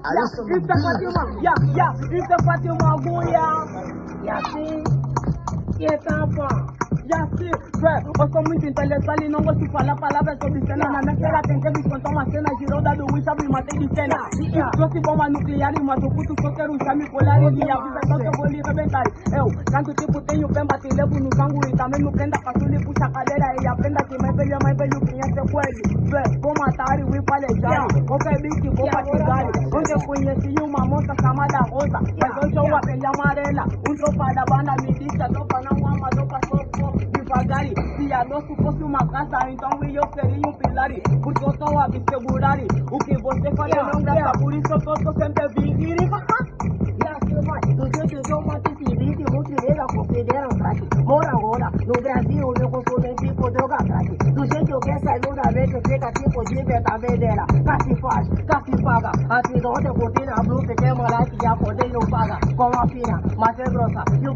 Ita Fatima, ita Fatima Goya. Sim. Sim, eu sou muito intelectual e não gosto de falar palavras sobre cena. Na minha cara tem que me contar uma cena, girou da do Wish, me matei de cena. Trouxe bomba nuclear e matou puto, só quero já me colar e minha vida só que eu vou lhe rebentar. Eu, tanto tipo tenho pemba, te levo no sangue e também no prenda, passo lhe puxa a cadeira e aprenda que mais velho conhece o coelho. Vou matar e vou palejar, vou beber vou fatigar. Onde eu conheci uma moça chamada Rosa, mas hoje eu a pele amarela. Tropa da banda me disse, a tropa não ama, a tropa só devagar. Se a nosso fosse uma casa, então eu seria um pilar. Porque eu sou a me segurar. O que você faz não graça, por isso eu tô sempre virgem. Do jeito que eu matei civil, multileira, confederam crack. Mora, no Brasil eu consumo tipo droga crack. Do jeito que essa iludamente fica tipo de verdadeira. Casi faz, casi paga. Assim onde eu curti na blue, fiquei moleque e acordei não paga. Com a filha, mas é grossa. E o